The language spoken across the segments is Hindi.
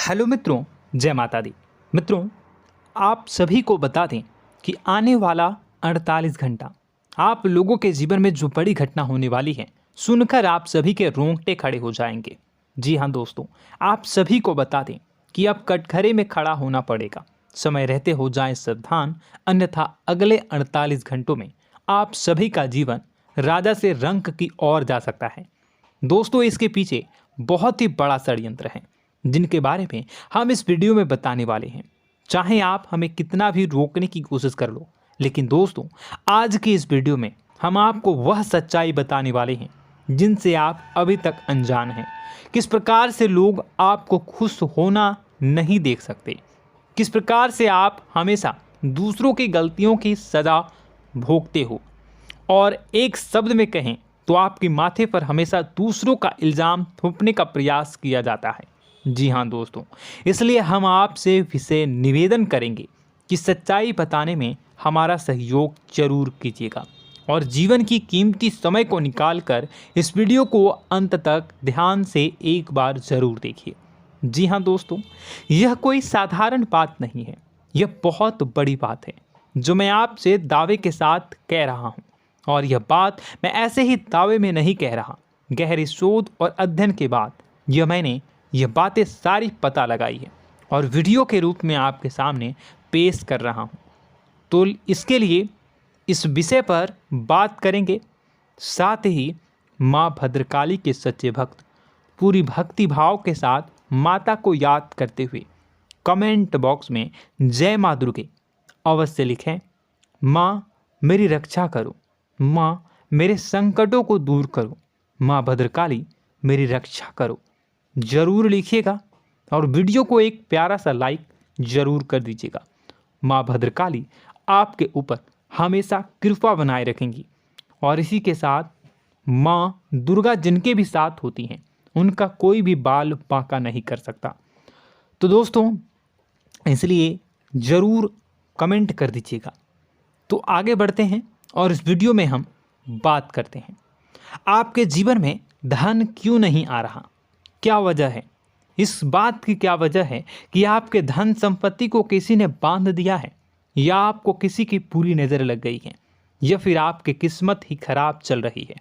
हेलो मित्रों, जय माता दी। मित्रों, आप सभी को बता दें कि आने वाला 48 घंटा आप लोगों के जीवन में जो बड़ी घटना होने वाली है, सुनकर आप सभी के रोंगटे खड़े हो जाएंगे। जी हाँ दोस्तों, आप सभी को बता दें कि अब कटघरे में खड़ा होना पड़ेगा। समय रहते हो जाएं सावधान, अन्यथा अगले 48 घंटों में आप सभी का जीवन राजा से रंक की ओर जा सकता है। दोस्तों, इसके पीछे बहुत ही बड़ा षड्यंत्र है जिनके बारे में हम इस वीडियो में बताने वाले हैं। चाहे आप हमें कितना भी रोकने की कोशिश कर लो, लेकिन दोस्तों आज की इस वीडियो में हम आपको वह सच्चाई बताने वाले हैं जिनसे आप अभी तक अनजान हैं। किस प्रकार से लोग आपको खुश होना नहीं देख सकते, किस प्रकार से आप हमेशा दूसरों की गलतियों की सज़ा भोगते हो, और एक शब्द में कहें तो आपके माथे पर हमेशा दूसरों का इल्ज़ाम थोपने का प्रयास किया जाता है। जी हाँ दोस्तों, इसलिए हम आपसे विशेष निवेदन करेंगे कि सच्चाई बताने में हमारा सहयोग जरूर कीजिएगा और जीवन की कीमती समय को निकालकर इस वीडियो को अंत तक ध्यान से एक बार ज़रूर देखिए। जी हाँ दोस्तों, यह कोई साधारण बात नहीं है, यह बहुत बड़ी बात है जो मैं आपसे दावे के साथ कह रहा हूँ। और यह बात मैं ऐसे ही दावे में नहीं कह रहा, गहरी शोध और अध्ययन के बाद मैंने यह बातें सारी पता लगाई है और वीडियो के रूप में आपके सामने पेश कर रहा हूँ। तो इसके लिए इस विषय पर बात करेंगे। साथ ही माँ भद्रकाली के सच्चे भक्त पूरी भक्ति भाव के साथ माता को याद करते हुए कमेंट बॉक्स में जय माँ दुर्गे अवश्य लिखें। माँ मेरी रक्षा करो, माँ मेरे संकटों को दूर करो, माँ भद्रकाली मेरी रक्षा करो, ज़रूर लिखिएगा और वीडियो को एक प्यारा सा लाइक ज़रूर कर दीजिएगा। माँ भद्रकाली आपके ऊपर हमेशा कृपा बनाए रखेंगी और इसी के साथ माँ दुर्गा जिनके भी साथ होती हैं उनका कोई भी बाल बांका नहीं कर सकता। तो दोस्तों, इसलिए ज़रूर कमेंट कर दीजिएगा। तो आगे बढ़ते हैं और इस वीडियो में हम बात करते हैं, आपके जीवन में धन क्यों नहीं आ रहा, क्या वजह है। इस बात की क्या वजह है कि आपके धन संपत्ति को किसी ने बांध दिया है, या आपको किसी की पूरी नज़र लग गई है, या फिर आपकी किस्मत ही खराब चल रही है।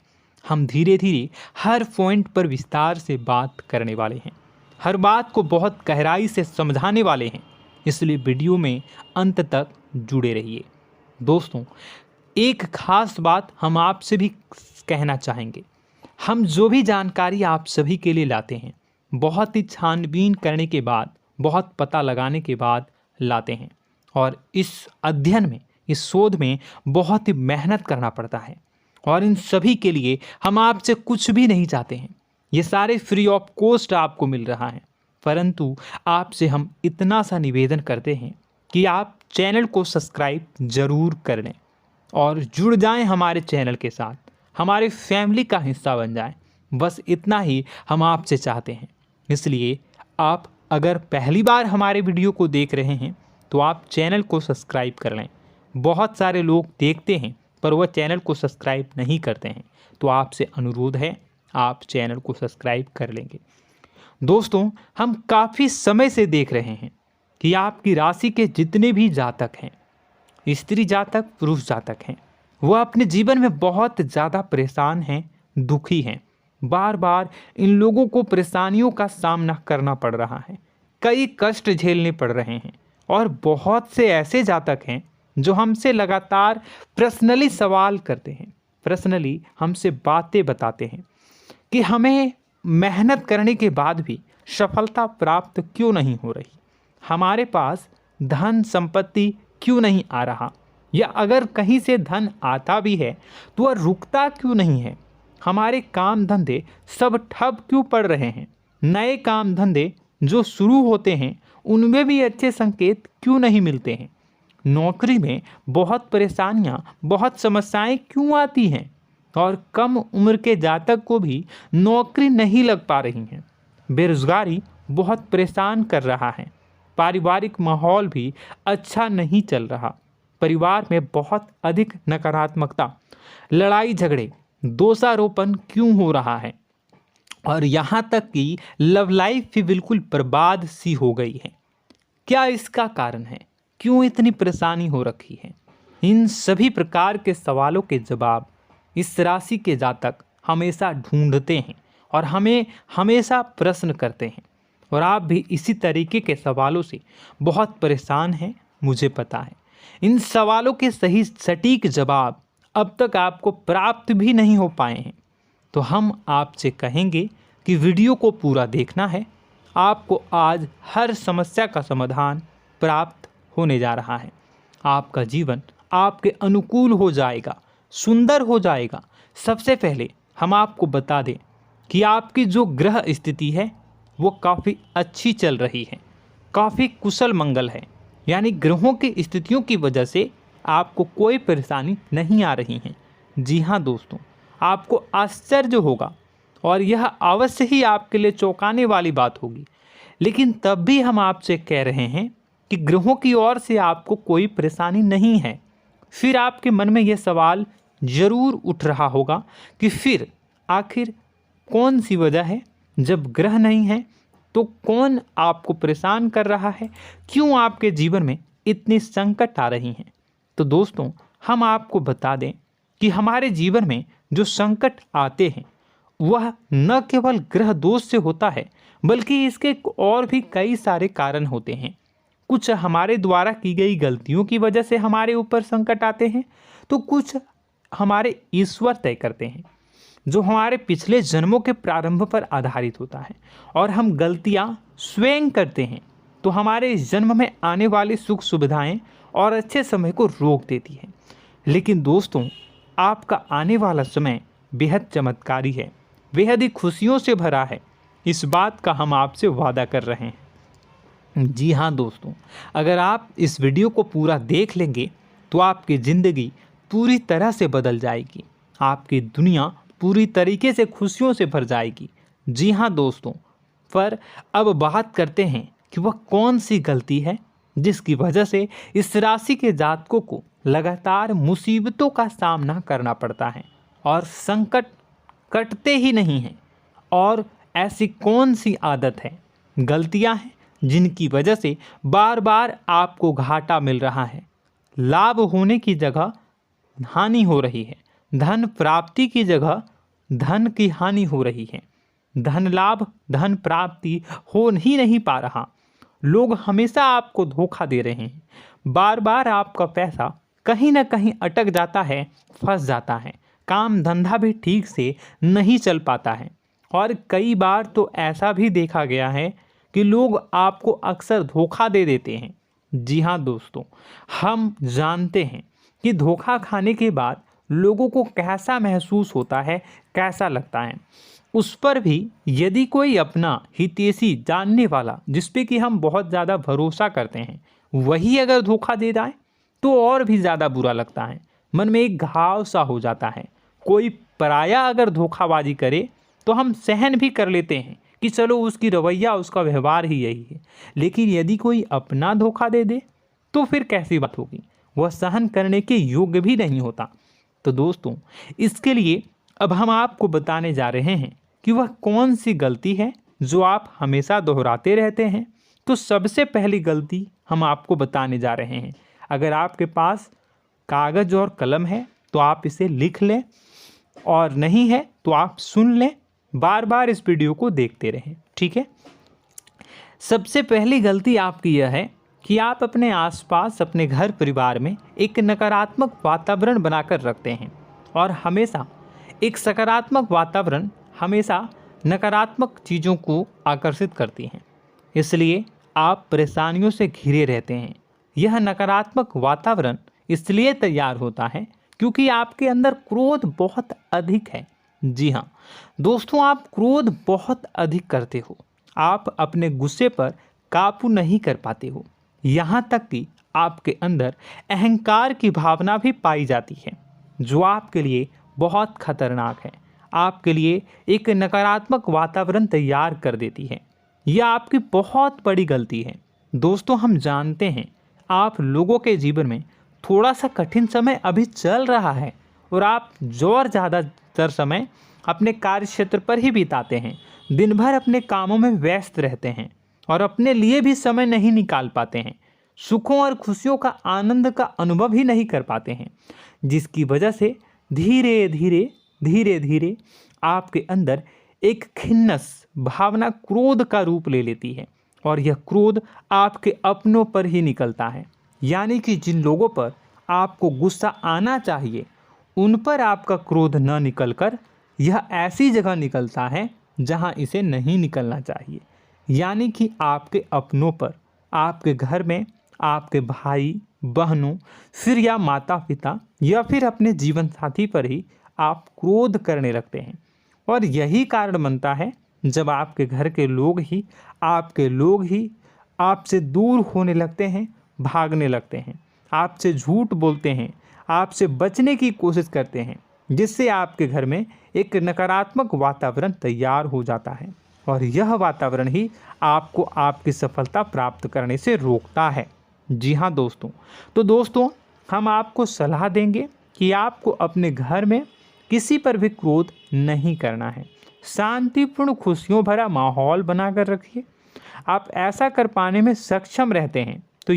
हम धीरे धीरे हर पॉइंट पर विस्तार से बात करने वाले हैं, हर बात को बहुत गहराई से समझाने वाले हैं, इसलिए वीडियो में अंत तक जुड़े रहिए। दोस्तों, एक खास बात हम आपसे भी कहना चाहेंगे। हम जो भी जानकारी आप सभी के लिए लाते हैं, बहुत ही छानबीन करने के बाद, बहुत पता लगाने के बाद लाते हैं, और इस अध्ययन में, इस शोध में बहुत ही मेहनत करना पड़ता है। और इन सभी के लिए हम आपसे कुछ भी नहीं चाहते हैं, ये सारे फ्री ऑफ कॉस्ट आपको मिल रहा है। परंतु आपसे हम इतना सा निवेदन करते हैं कि आप चैनल को सब्सक्राइब ज़रूर कर लें और जुड़ जाएं हमारे चैनल के साथ, हमारे फैमिली का हिस्सा बन जाएं। बस इतना ही हम आपसे चाहते हैं। इसलिए आप अगर पहली बार हमारे वीडियो को देख रहे हैं तो आप चैनल को सब्सक्राइब कर लें। बहुत सारे लोग देखते हैं पर वह चैनल को सब्सक्राइब नहीं करते हैं, तो आपसे अनुरोध है आप चैनल को सब्सक्राइब कर लेंगे। दोस्तों, हम काफ़ी समय से देख रहे हैं कि आपकी राशि के जितने भी जातक हैं, स्त्री जातक, पुरुष जातक हैं, वह अपने जीवन में बहुत ज़्यादा परेशान हैं, दुखी हैं। बार बार इन लोगों को परेशानियों का सामना करना पड़ रहा है, कई कष्ट झेलने पड़ रहे हैं। और बहुत से ऐसे जातक हैं जो हमसे लगातार पर्सनली सवाल करते हैं, पर्सनली हमसे बातें बताते हैं कि हमें मेहनत करने के बाद भी सफलता प्राप्त क्यों नहीं हो रही, हमारे पास धन संपत्ति क्यों नहीं आ रहा, या अगर कहीं से धन आता भी है तो वह रुकता क्यों नहीं है, हमारे काम धंधे सब ठप क्यों पड़ रहे हैं, नए काम धंधे जो शुरू होते हैं उनमें भी अच्छे संकेत क्यों नहीं मिलते हैं, नौकरी में बहुत परेशानियां, बहुत समस्याएं क्यों आती हैं, और कम उम्र के जातक को भी नौकरी नहीं लग पा रही हैं, बेरोजगारी बहुत परेशान कर रहा है, पारिवारिक माहौल भी अच्छा नहीं चल रहा, परिवार में बहुत अधिक नकारात्मकता, लड़ाई झगड़े, दोषारोपण क्यों हो रहा है, और यहाँ तक कि लव लाइफ भी बिल्कुल बर्बाद सी हो गई है। क्या इसका कारण है? क्यों इतनी परेशानी हो रखी है? इन सभी प्रकार के सवालों के जवाब इस राशि के जातक हमेशा ढूंढते हैं और हमें हमेशा प्रश्न करते हैं, और आप भी इसी तरीके के सवालों से बहुत परेशान हैं, मुझे पता है। इन सवालों के सही सटीक जवाब अब तक आपको प्राप्त भी नहीं हो पाए हैं, तो हम आपसे कहेंगे कि वीडियो को पूरा देखना है। आपको आज हर समस्या का समाधान प्राप्त होने जा रहा है। आपका जीवन आपके अनुकूल हो जाएगा, सुंदर हो जाएगा। सबसे पहले हम आपको बता दें कि आपकी जो ग्रह स्थिति है वो काफ़ी अच्छी चल रही है, काफ़ी कुशल मंगल है, यानी ग्रहों की स्थितियों की वजह से आपको कोई परेशानी नहीं आ रही है। जी हाँ दोस्तों, आपको आश्चर्य होगा और यह अवश्य ही आपके लिए चौंकाने वाली बात होगी, लेकिन तब भी हम आपसे कह रहे हैं कि ग्रहों की ओर से आपको कोई परेशानी नहीं है। फिर आपके मन में यह सवाल जरूर उठ रहा होगा कि फिर आखिर कौन सी वजह है? जब ग्रह नहीं है तो कौन आपको परेशान कर रहा है? क्यों आपके जीवन में इतनी संकट आ रही हैं? तो दोस्तों, हम आपको बता दें कि हमारे जीवन में जो संकट आते हैं वह न केवल ग्रह दोष से होता है, बल्कि इसके और भी कई सारे कारण होते हैं। कुछ हमारे द्वारा की गई गलतियों की वजह से हमारे ऊपर संकट आते हैं, तो कुछ हमारे ईश्वर तय करते हैं, जो हमारे पिछले जन्मों के प्रारंभ पर आधारित होता है। और हम गलतियां स्वयं करते हैं तो हमारे इस जन्म में आने वाली सुख सुविधाएं और अच्छे समय को रोक देती है। लेकिन दोस्तों, आपका आने वाला समय बेहद चमत्कारी है, बेहद ही खुशियों से भरा है। इस बात का हम आपसे वादा कर रहे हैं। जी हाँ दोस्तों, अगर आप इस वीडियो को पूरा देख लेंगे तो आपकी ज़िंदगी पूरी तरह से बदल जाएगी, आपकी दुनिया पूरी तरीके से खुशियों से भर जाएगी। जी हाँ दोस्तों, पर अब बात करते हैं कि वह कौन सी गलती है जिसकी वजह से इस राशि के जातकों को लगातार मुसीबतों का सामना करना पड़ता है और संकट कटते ही नहीं हैं। और ऐसी कौन सी आदत है, गलतियां हैं जिनकी वजह से बार बार आपको घाटा मिल रहा है, लाभ होने की जगह हानि हो रही है, धन प्राप्ति की जगह धन की हानि हो रही है, धन लाभ धन प्राप्ति हो ही नहीं पा रहा, लोग हमेशा आपको धोखा दे रहे हैं, बार बार आपका पैसा कहीं ना कहीं अटक जाता है, फंस जाता है, काम धंधा भी ठीक से नहीं चल पाता है। और कई बार तो ऐसा भी देखा गया है कि लोग आपको अक्सर धोखा दे देते हैं। जी हाँ दोस्तों, हम जानते हैं कि धोखा खाने के बाद लोगों को कैसा महसूस होता है, कैसा लगता है। उस पर भी यदि कोई अपना हितैषी जानने वाला, जिस पे कि हम बहुत ज़्यादा भरोसा करते हैं, वही अगर धोखा दे जाए तो और भी ज़्यादा बुरा लगता है, मन में एक घाव सा हो जाता है। कोई पराया अगर धोखाबाजी करे तो हम सहन भी कर लेते हैं कि चलो उसकी रवैया उसका व्यवहार ही यही है, लेकिन यदि कोई अपना धोखा दे दे तो फिर कैसी बात होगी, वह सहन करने के योग्य भी नहीं होता। तो दोस्तों, इसके लिए अब हम आपको बताने जा रहे हैं कि वह कौन सी गलती है जो आप हमेशा दोहराते रहते हैं। तो सबसे पहली गलती हम आपको बताने जा रहे हैं। अगर आपके पास कागज़ और कलम है तो आप इसे लिख लें, और नहीं है तो आप सुन लें, बार बार इस वीडियो को देखते रहें, ठीक है। सबसे पहली गलती आपकी यह है कि आप अपने आसपास, अपने घर परिवार में एक नकारात्मक वातावरण बनाकर रखते हैं, और हमेशा एक सकारात्मक वातावरण हमेशा नकारात्मक चीज़ों को आकर्षित करती हैं, इसलिए आप परेशानियों से घिरे रहते हैं। यह नकारात्मक वातावरण इसलिए तैयार होता है क्योंकि आपके अंदर क्रोध बहुत अधिक है। जी हाँ दोस्तों, आप क्रोध बहुत अधिक करते हो, आप अपने गुस्से पर काबू नहीं कर पाते हो, यहाँ तक कि आपके अंदर अहंकार की भावना भी पाई जाती है, जो आपके लिए बहुत खतरनाक है, आपके लिए एक नकारात्मक वातावरण तैयार कर देती है। यह आपकी बहुत बड़ी गलती है। दोस्तों, हम जानते हैं आप लोगों के जीवन में थोड़ा सा कठिन समय अभी चल रहा है, और आप जो और ज़्यादातर समय अपने कार्य क्षेत्र पर ही बिताते हैं, दिन भर अपने कामों में व्यस्त रहते हैं और अपने लिए भी समय नहीं निकाल पाते हैं, सुखों और खुशियों का आनंद का अनुभव ही नहीं कर पाते हैं, जिसकी वजह से धीरे धीरे धीरे धीरे आपके अंदर एक खिन्नस भावना क्रोध का रूप ले लेती है और यह क्रोध आपके अपनों पर ही निकलता है। यानी कि जिन लोगों पर आपको गुस्सा आना चाहिए उन पर आपका क्रोध न निकलकर यह ऐसी जगह निकलता है जहां इसे नहीं निकलना चाहिए। यानी कि आपके अपनों पर, आपके घर में, आपके भाई बहनों, फिर या माता पिता या फिर अपने जीवन साथी पर ही आप क्रोध करने लगते हैं। और यही कारण बनता है जब आपके घर के लोग ही आपसे दूर होने लगते हैं, भागने लगते हैं, आपसे झूठ बोलते हैं, आपसे बचने की कोशिश करते हैं, जिससे आपके घर में एक नकारात्मक वातावरण तैयार हो जाता है और यह वातावरण ही आपको आपकी सफलता प्राप्त करने से रोकता है। जी हाँ दोस्तों, तो दोस्तों हम आपको सलाह देंगे कि आपको अपने घर में किसी पर भी क्रोध नहीं करना है। शांतिपूर्ण खुशियों भरा माहौल बनाकर रखिए। आप ऐसा कर पाने में सक्षम रहते हैं तो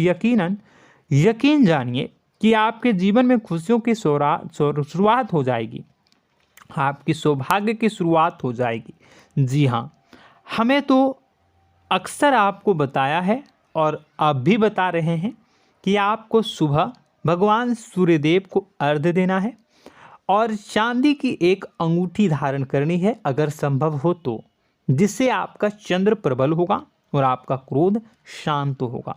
यकीन जानिए कि आपके जीवन में खुशियों की शुरुआत हो जाएगी, आपकी सौभाग्य की शुरुआत हो जाएगी। जी हाँ, हमें तो अक्सर आपको बताया है और अब भी बता रहे हैं कि आपको सुबह भगवान सूर्यदेव को अर्घ्य देना है और चांदी की एक अंगूठी धारण करनी है अगर संभव हो तो, जिससे आपका चंद्र प्रबल होगा और आपका क्रोध शांत होगा।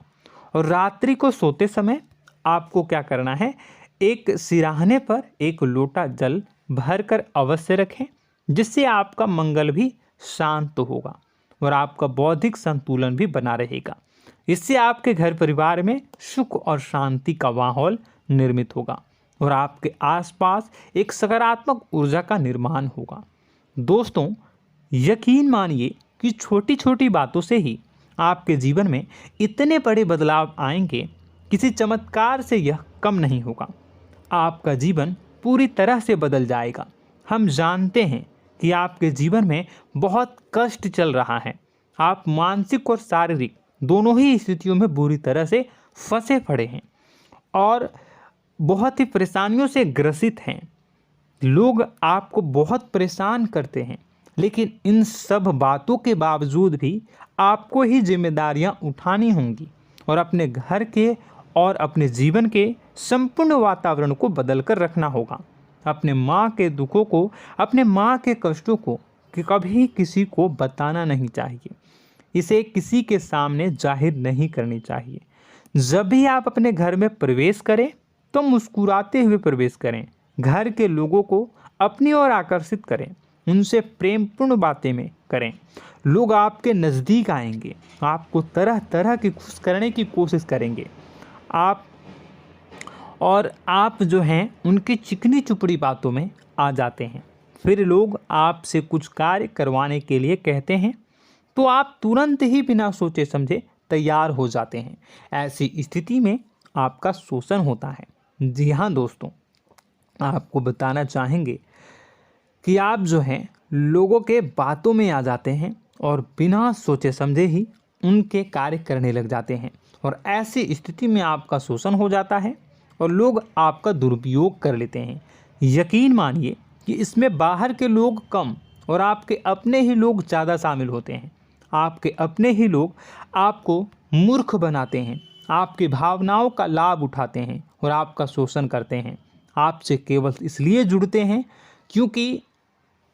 और रात्रि को सोते समय आपको क्या करना है, एक सिराहने पर एक लोटा जल भरकर अवश्य रखें, जिससे आपका मंगल भी शांत होगा और आपका बौद्धिक संतुलन भी बना रहेगा। इससे आपके घर परिवार में सुख और शांति का माहौल निर्मित होगा और आपके आसपास एक सकारात्मक ऊर्जा का निर्माण होगा। दोस्तों यकीन मानिए कि छोटी छोटी बातों से ही आपके जीवन में इतने बड़े बदलाव आएंगे, किसी चमत्कार से यह कम नहीं होगा। आपका जीवन पूरी तरह से बदल जाएगा। हम जानते हैं कि आपके जीवन में बहुत कष्ट चल रहा है, आप मानसिक और शारीरिक दोनों ही स्थितियों में बुरी तरह से फंसे पड़े हैं और बहुत ही परेशानियों से ग्रसित हैं। लोग आपको बहुत परेशान करते हैं, लेकिन इन सब बातों के बावजूद भी आपको ही जिम्मेदारियां उठानी होंगी और अपने घर के और अपने जीवन के संपूर्ण वातावरण को बदल कर रखना होगा। अपने माँ के दुखों को, अपने माँ के कष्टों को कभी किसी को बताना नहीं चाहिए, इसे किसी के सामने जाहिर नहीं करनी चाहिए। जब भी आप अपने घर में प्रवेश करें तो मुस्कुराते हुए प्रवेश करें, घर के लोगों को अपनी ओर आकर्षित करें, उनसे प्रेमपूर्ण बातें में करें। लोग आपके नज़दीक आएंगे, आपको तरह तरह की खुश करने की कोशिश करेंगे। आप जो हैं उनकी चिकनी चुपड़ी बातों में आ जाते हैं। फिर लोग आपसे कुछ कार्य करवाने के लिए कहते हैं तो आप तुरंत ही बिना सोचे समझे तैयार हो जाते हैं। ऐसी स्थिति में आपका शोषण होता है। जी हाँ दोस्तों, आपको बताना चाहेंगे कि आप जो हैं लोगों के बातों में आ जाते हैं और बिना सोचे समझे ही उनके कार्य करने लग जाते हैं और ऐसी स्थिति में आपका शोषण हो जाता है और लोग आपका दुरुपयोग कर लेते हैं। यकीन मानिए कि इसमें बाहर के लोग कम और आपके अपने ही लोग ज़्यादा शामिल होते हैं। आपके अपने ही लोग आपको मूर्ख बनाते हैं, आपकी भावनाओं का लाभ उठाते हैं और आपका शोषण करते हैं। आपसे केवल इसलिए जुड़ते हैं क्योंकि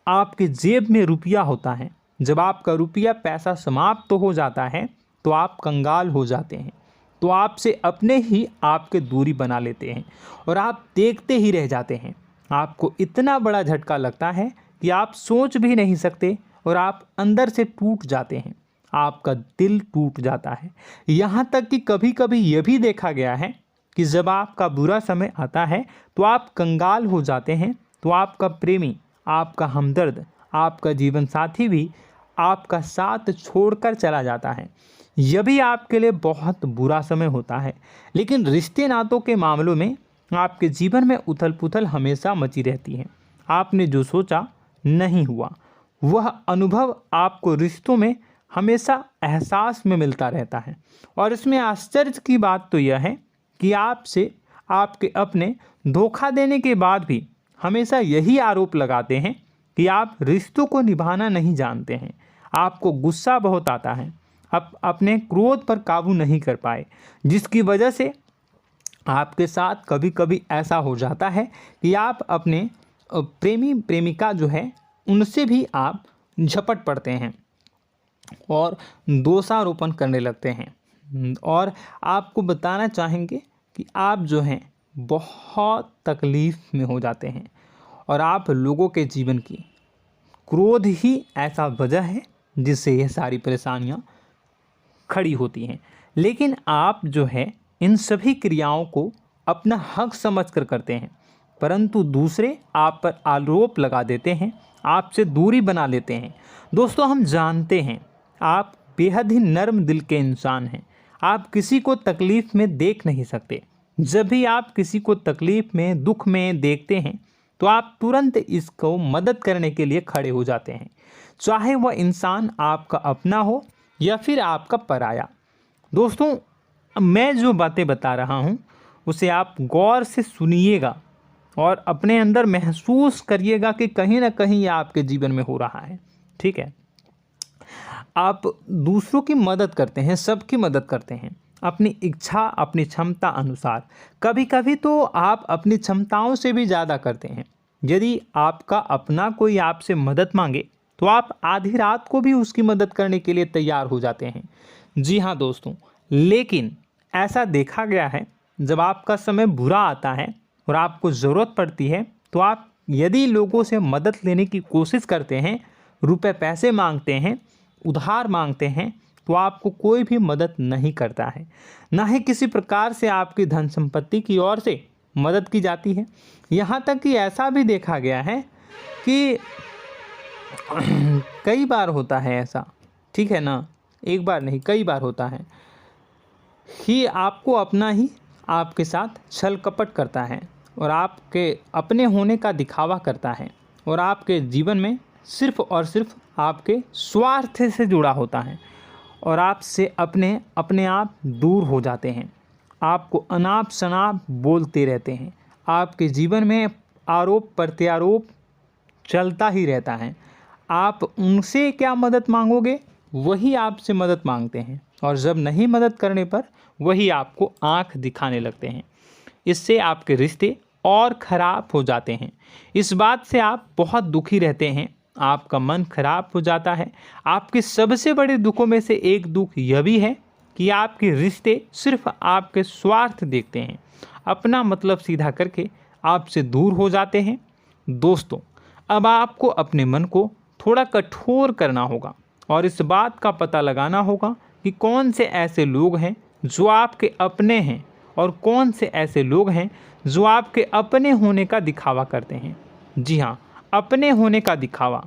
आपके जेब में रुपया होता है। जब आपका रुपया पैसा समाप्त हो जाता है तो आप कंगाल हो जाते हैं, तो आपसे अपने ही आपके दूरी बना लेते हैं और आप देखते ही रह जाते हैं। आपको इतना बड़ा झटका लगता है कि आप सोच भी नहीं सकते और आप अंदर से टूट जाते हैं, आपका दिल टूट जाता है। यहाँ तक कि कभी कभी यह भी देखा गया है कि जब आपका बुरा समय आता है तो आप कंगाल हो जाते हैं, तो आपका प्रेमी, आपका हमदर्द, आपका जीवन साथी भी आपका साथ छोड़कर चला जाता है। यह भी आपके लिए बहुत बुरा समय होता है। लेकिन रिश्ते नातों के मामलों में आपके जीवन में उथल पुथल हमेशा मची रहती है। आपने जो सोचा नहीं हुआ। वह अनुभव आपको रिश्तों में हमेशा एहसास में मिलता रहता है। और इसमें आश्चर्य की बात तो यह है कि आपसे आपके अपने धोखा देने के बाद भी हमेशा यही आरोप लगाते हैं कि आप रिश्तों को निभाना नहीं जानते हैं। आपको गुस्सा बहुत आता है, आप अपने क्रोध पर काबू नहीं कर पाए, जिसकी वजह से आपके साथ कभी कभी ऐसा हो जाता है कि आप अपने प्रेमी प्रेमिका जो है उनसे भी आप झपट पड़ते हैं और दोषारोपण करने लगते हैं। और आपको बताना चाहेंगे कि आप जो हैं बहुत तकलीफ़ में हो जाते हैं और आप लोगों के जीवन की क्रोध ही ऐसा वजह है जिससे ये सारी परेशानियां खड़ी होती हैं। लेकिन आप जो है इन सभी क्रियाओं को अपना हक समझकर करते हैं, परंतु दूसरे आप पर आरोप लगा देते हैं, आपसे दूरी बना लेते हैं। दोस्तों, हम जानते हैं आप बेहद ही नर्म दिल के इंसान हैं। आप किसी को तकलीफ़ में देख नहीं सकते। जब भी आप किसी को तकलीफ़ में, दुख में देखते हैं तो आप तुरंत इसको मदद करने के लिए खड़े हो जाते हैं, चाहे वह इंसान आपका अपना हो या फिर आपका पराया। दोस्तों, मैं जो बातें बता रहा हूँ उसे आप गौर से सुनिएगा और अपने अंदर महसूस करिएगा कि कहीं ना कहीं ये आपके जीवन में हो रहा है। ठीक है, आप दूसरों की मदद करते हैं, सबकी मदद करते हैं अपनी इच्छा, अपनी क्षमता अनुसार। कभी कभी तो आप अपनी क्षमताओं से भी ज़्यादा करते हैं। यदि आपका अपना कोई आपसे मदद मांगे तो आप आधी रात को भी उसकी मदद करने के लिए तैयार हो जाते हैं। जी हाँ दोस्तों, लेकिन ऐसा देखा गया है जब आपका समय बुरा आता है और आपको ज़रूरत पड़ती है तो आप यदि लोगों से मदद लेने की कोशिश करते हैं, रुपए पैसे मांगते हैं, उधार मांगते हैं, तो आपको कोई भी मदद नहीं करता है। ना ही किसी प्रकार से आपकी धन संपत्ति की ओर से मदद की जाती है। यहाँ तक कि ऐसा भी देखा गया है कि कई बार होता है ऐसा, ठीक है ना, एक बार नहीं कई बार होता है कि आपको अपना ही आपके साथ छल कपट करता है और आपके अपने होने का दिखावा करता है और आपके जीवन में सिर्फ और सिर्फ आपके स्वार्थ से जुड़ा होता है और आपसे अपने आप दूर हो जाते हैं। आपको अनाप शनाप बोलते रहते हैं। आपके जीवन में आरोप प्रत्यारोप चलता ही रहता है। आप उनसे क्या मदद मांगोगे, वही आपसे मदद मांगते हैं और जब नहीं मदद करने पर वही आपको आंख दिखाने लगते हैं। इससे आपके रिश्ते और ख़राब हो जाते हैं। इस बात से आप बहुत दुखी रहते हैं, आपका मन खराब हो जाता है। आपके सबसे बड़े दुखों में से एक दुख यह भी है कि आपके रिश्ते सिर्फ आपके स्वार्थ देखते हैं, अपना मतलब सीधा करके आपसे दूर हो जाते हैं। दोस्तों, अब आपको अपने मन को थोड़ा कठोर करना होगा और इस बात का पता लगाना होगा कि कौन से ऐसे लोग हैं जो आपके अपने हैं और कौन से ऐसे लोग हैं जो आपके अपने होने का दिखावा करते हैं। जी हाँ, अपने होने का दिखावा,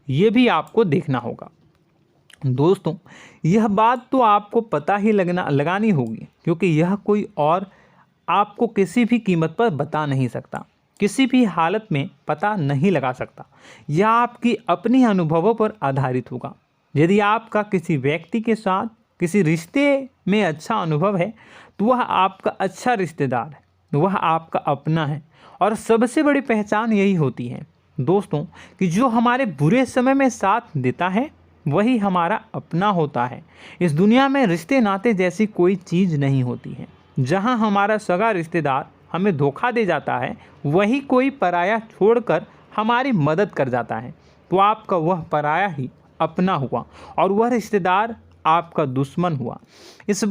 ये भी आपको देखना होगा। दोस्तों, यह बात तो आपको पता ही लगानी होगी, क्योंकि यह कोई और आपको किसी भी कीमत पर बता नहीं सकता, किसी भी हालत में पता नहीं लगा सकता। यह आपकी अपनी अनुभवों पर आधारित होगा। यदि आपका किसी व्यक्ति के साथ किसी रिश्ते में अच्छा अनुभव है तो वह आपका अच्छा रिश्तेदार है, वह आपका अपना है। और सबसे बड़ी पहचान यही होती है दोस्तों कि जो हमारे बुरे समय में साथ देता है वही हमारा अपना होता है। इस दुनिया में रिश्ते नाते जैसी कोई चीज़ नहीं होती है। जहां हमारा सगा रिश्तेदार हमें धोखा दे जाता है, वही कोई पराया छोड़कर हमारी मदद कर जाता है, तो आपका वह पराया ही अपना हुआ और वह रिश्तेदार आपका दुश्मन हुआ। इस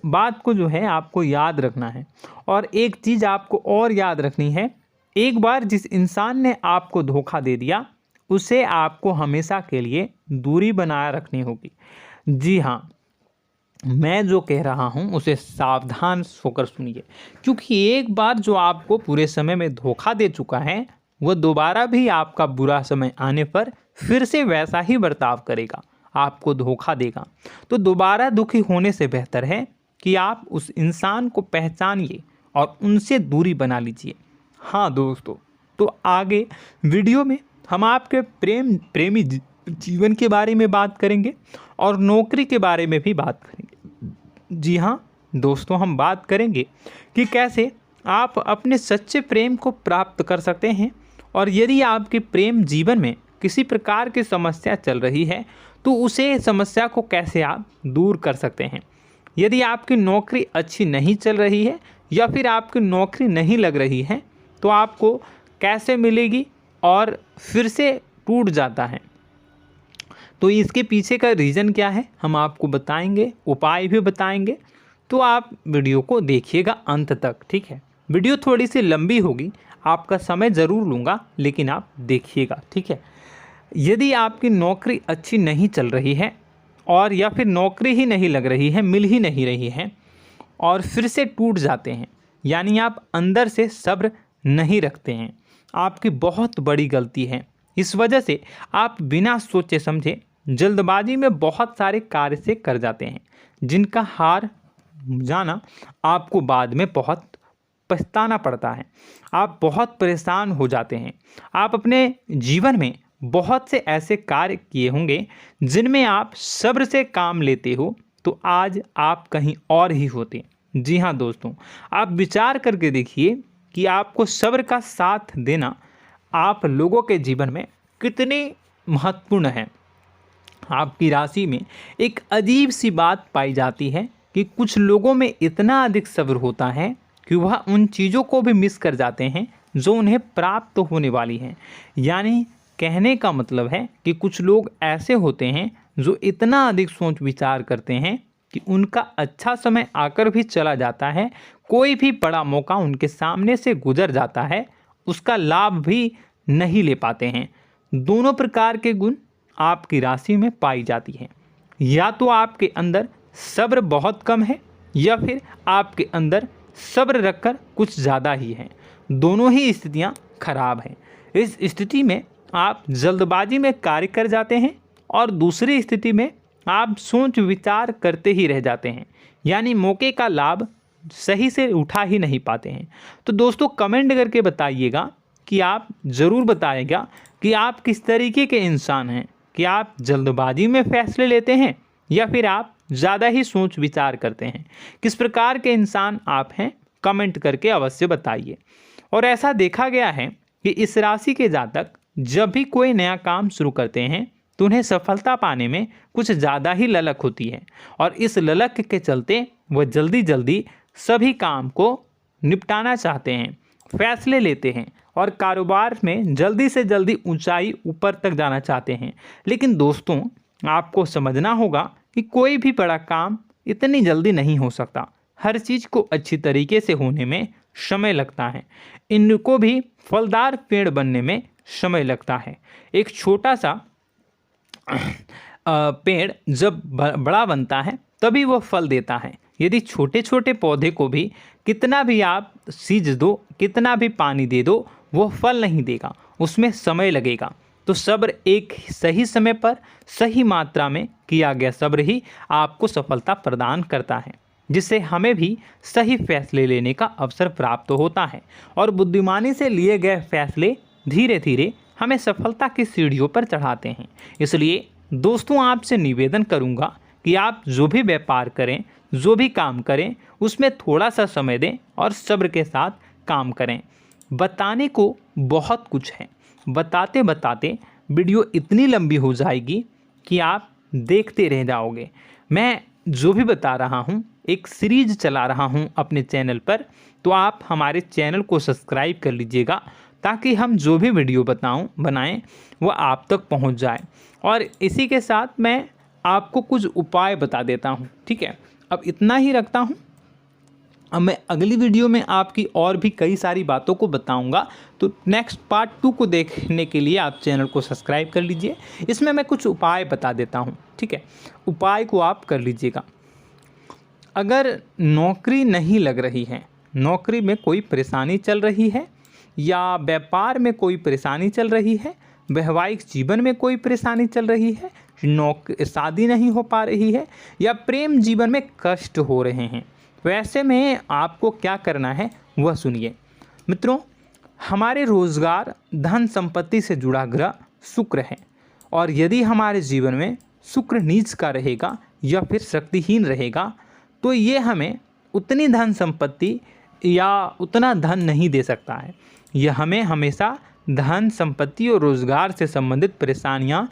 बात को जो है आपको याद रखना है। और एक चीज़ आपको और याद रखनी है, एक बार जिस इंसान ने आपको धोखा दे दिया उसे आपको हमेशा के लिए दूरी बनाए रखनी होगी। जी हाँ, मैं जो कह रहा हूँ उसे सावधान होकर सुनिए, क्योंकि एक बार जो आपको पूरे समय में धोखा दे चुका है वह दोबारा भी आपका बुरा समय आने पर फिर से वैसा ही बर्ताव करेगा, आपको धोखा देगा। तो दोबारा दुखी होने से बेहतर है कि आप उस इंसान को पहचानिए और उनसे दूरी बना लीजिए। हाँ दोस्तों, तो आगे वीडियो में हम आपके प्रेमी जीवन के बारे में बात करेंगे और नौकरी के बारे में भी बात करेंगे। जी हाँ दोस्तों, हम बात करेंगे कि कैसे आप अपने सच्चे प्रेम को प्राप्त कर सकते हैं, और यदि आपके प्रेम जीवन में किसी प्रकार की समस्या चल रही है तो उसे समस्या को कैसे आप दूर कर सकते हैं। यदि आपकी नौकरी अच्छी नहीं चल रही है या फिर आपकी नौकरी नहीं लग रही है तो आपको कैसे मिलेगी और फिर से टूट जाता है, तो इसके पीछे का रीज़न क्या है हम आपको बताएंगे, उपाय भी बताएंगे। तो आप वीडियो को देखिएगा अंत तक, ठीक है। वीडियो थोड़ी सी लंबी होगी, आपका समय ज़रूर लूँगा, लेकिन आप देखिएगा, ठीक है। यदि आपकी नौकरी अच्छी नहीं चल रही है और या फिर नौकरी ही नहीं लग रही है, मिल ही नहीं रही है और फिर से टूट जाते हैं, यानी आप अंदर से सब्र नहीं रखते हैं, आपकी बहुत बड़ी गलती है। इस वजह से आप बिना सोचे समझे जल्दबाजी में बहुत सारे कार्य से कर जाते हैं, जिनका हार जाना आपको बाद में बहुत पछताना पड़ता है। आप बहुत परेशान हो जाते हैं। आप अपने जीवन में बहुत से ऐसे कार्य किए होंगे जिनमें आप सब्र से काम लेते हो, तो आज आप कहीं और ही होते। जी हाँ दोस्तों, आप विचार करके देखिए कि आपको सब्र का साथ देना आप लोगों के जीवन में कितनी महत्वपूर्ण है। आपकी राशि में एक अजीब सी बात पाई जाती है कि कुछ लोगों में इतना अधिक सब्र होता है कि वह उन चीज़ों को भी मिस कर जाते हैं जो उन्हें प्राप्त होने वाली हैं। यानी कहने का मतलब है कि कुछ लोग ऐसे होते हैं जो इतना अधिक सोच विचार करते हैं कि उनका अच्छा समय आकर भी चला जाता है, कोई भी बड़ा मौका उनके सामने से गुजर जाता है, उसका लाभ भी नहीं ले पाते हैं। दोनों प्रकार के गुण आपकी राशि में पाई जाती हैं। या तो आपके अंदर सब्र बहुत कम है या फिर आपके अंदर सब्र रखकर कुछ ज़्यादा ही है। दोनों ही स्थितियाँ खराब हैं। इस स्थिति में आप जल्दबाजी में कार्य कर जाते हैं और दूसरी स्थिति में आप सोच विचार करते ही रह जाते हैं, यानी मौके का लाभ सही से उठा ही नहीं पाते हैं। तो दोस्तों कमेंट करके बताइएगा कि आप ज़रूर बताइएगा कि आप किस तरीके के इंसान हैं, कि आप जल्दबाजी में फैसले लेते हैं या फिर आप ज़्यादा ही सोच विचार करते हैं। किस प्रकार के इंसान आप हैं, कमेंट करके अवश्य बताइए। और ऐसा देखा गया है कि इस राशि के जातक जब भी कोई नया काम शुरू करते हैं तो उन्हें सफलता पाने में कुछ ज़्यादा ही ललक होती है, और इस ललक के चलते वह जल्दी जल्दी सभी काम को निपटाना चाहते हैं, फैसले लेते हैं और कारोबार में जल्दी से जल्दी ऊंचाई ऊपर तक जाना चाहते हैं। लेकिन दोस्तों आपको समझना होगा कि कोई भी बड़ा काम इतनी जल्दी नहीं हो सकता। हर चीज़ को अच्छी तरीके से होने में समय लगता है। इनको भी फलदार पेड़ बनने में समय लगता है। एक छोटा सा पेड़ जब बड़ा बनता है तभी वो फल देता है। यदि छोटे छोटे पौधे को भी कितना भी आप सींच दो, कितना भी पानी दे दो, वो फल नहीं देगा, उसमें समय लगेगा। तो सब्र एक सही समय पर सही मात्रा में किया गया सब्र ही आपको सफलता प्रदान करता है, जिससे हमें भी सही फैसले लेने का अवसर प्राप्त होता है। और बुद्धिमानी से लिए गए फैसले धीरे धीरे हमें सफलता की सीढ़ियों पर चढ़ाते हैं। इसलिए दोस्तों आपसे निवेदन करूंगा कि आप जो भी व्यापार करें, जो भी काम करें, उसमें थोड़ा सा समय दें और सब्र के साथ काम करें। बताने को बहुत कुछ है, बताते बताते वीडियो इतनी लंबी हो जाएगी कि आप देखते रह जाओगे। मैं जो भी बता रहा हूँ एक सीरीज चला रहा हूँ अपने चैनल पर, तो आप हमारे चैनल को सब्सक्राइब कर लीजिएगा ताकि हम जो भी वीडियो बनाएं वो आप तक पहुँच जाए। और इसी के साथ मैं आपको कुछ उपाय बता देता हूँ, ठीक है। अब इतना ही रखता हूँ। अब मैं अगली वीडियो में आपकी और भी कई सारी बातों को बताऊंगा। तो नेक्स्ट पार्ट 2 को देखने के लिए आप चैनल को सब्सक्राइब कर लीजिए। इसमें मैं कुछ उपाय बता देता हूं, ठीक है। उपाय को आप कर लीजिएगा। अगर नौकरी नहीं लग रही है, नौकरी में कोई परेशानी चल रही है, या व्यापार में कोई परेशानी चल रही है, वैवाहिक जीवन में कोई परेशानी चल रही है, शादी नहीं हो पा रही है, या प्रेम जीवन में कष्ट हो रहे हैं, वैसे में आपको क्या करना है वह सुनिए। मित्रों, हमारे रोजगार धन संपत्ति से जुड़ा ग्रह शुक्र है, और यदि हमारे जीवन में शुक्र नीच का रहेगा या फिर शक्तिहीन रहेगा तो ये हमें उतनी धन संपत्ति या उतना धन नहीं दे सकता है। यह हमें हमेशा धन संपत्ति और रोजगार से संबंधित परेशानियां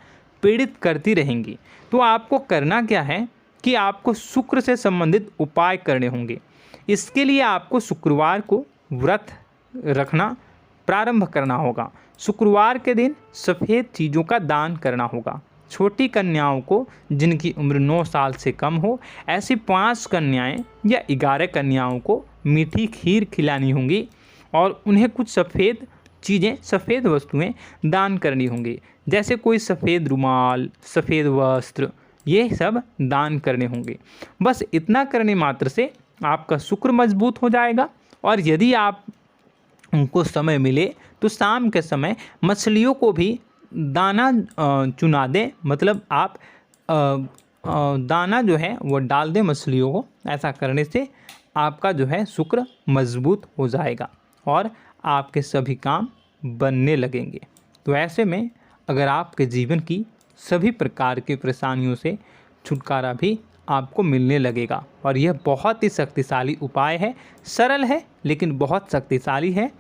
पीड़ित करती रहेंगी। तो आपको करना क्या है कि आपको शुक्र से संबंधित उपाय करने होंगे। इसके लिए आपको शुक्रवार को व्रत रखना प्रारंभ करना होगा। शुक्रवार के दिन सफ़ेद चीज़ों का दान करना होगा। छोटी कन्याओं को जिनकी उम्र 9 साल से कम हो, ऐसी 5 कन्याएं या 11 कन्याओं को मीठी खीर खिलानी होंगी और उन्हें कुछ सफ़ेद चीज़ें, सफ़ेद वस्तुएं दान करनी होंगी, जैसे कोई सफ़ेद रुमाल, सफ़ेद वस्त्र, ये सब दान करने होंगे। बस इतना करने मात्र से आपका शुक्र मजबूत हो जाएगा। और यदि आप उनको समय मिले तो शाम के समय मछलियों को भी दाना चुना दें, मतलब आप दाना जो है वो डाल दें मछलियों को। ऐसा करने से आपका जो है शुक्र मजबूत हो जाएगा और आपके सभी काम बनने लगेंगे। तो ऐसे में अगर आपके जीवन की सभी प्रकार की परेशानियों से छुटकारा भी आपको मिलने लगेगा। और यह बहुत ही शक्तिशाली उपाय है, सरल है लेकिन बहुत शक्तिशाली है।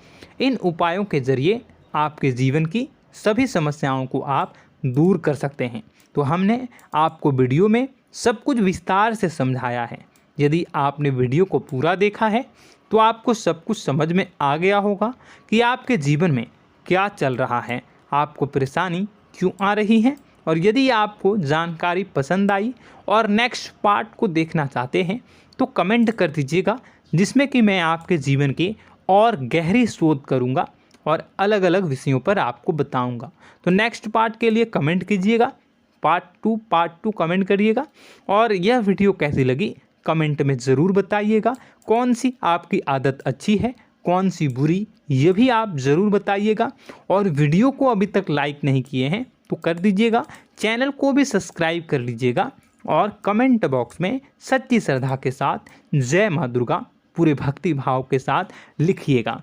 इन उपायों के ज़रिए आपके जीवन की सभी समस्याओं को आप दूर कर सकते हैं। तो हमने आपको वीडियो में सब कुछ विस्तार से समझाया है। यदि आपने वीडियो को पूरा देखा है तो आपको सब कुछ समझ में आ गया होगा कि आपके जीवन में क्या चल रहा है, आपको परेशानी क्यों आ रही है। और यदि आपको जानकारी पसंद आई और नेक्स्ट पार्ट को देखना चाहते हैं तो कमेंट कर दीजिएगा, जिसमें कि मैं आपके जीवन की और गहरी शोध करूंगा और अलग अलग विषयों पर आपको बताऊंगा। तो नेक्स्ट पार्ट के लिए कमेंट कीजिएगा, पार्ट टू कमेंट करिएगा। और यह वीडियो कैसी लगी कमेंट में ज़रूर बताइएगा। कौन सी आपकी आदत अच्छी है, कौन सी बुरी, ये भी आप ज़रूर बताइएगा। और वीडियो को अभी तक लाइक नहीं किए हैं तो कर दीजिएगा, चैनल को भी सब्सक्राइब कर लीजिएगा और कमेंट बॉक्स में सच्ची श्रद्धा के साथ जय माँ दुर्गा पूरे भक्ति भाव के साथ लिखिएगा।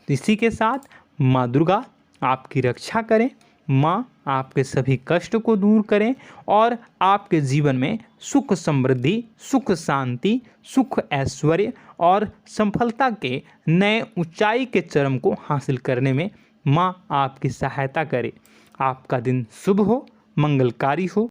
इसी के साथ माँ दुर्गा आपकी रक्षा करें, माँ आपके सभी कष्ट को दूर करें और आपके जीवन में सुख समृद्धि, सुख शांति, सुख ऐश्वर्य और सफलता के नए ऊंचाई के चरम को हासिल करने में माँ आपकी सहायता करे। आपका दिन शुभ हो, मंगलकारी हो।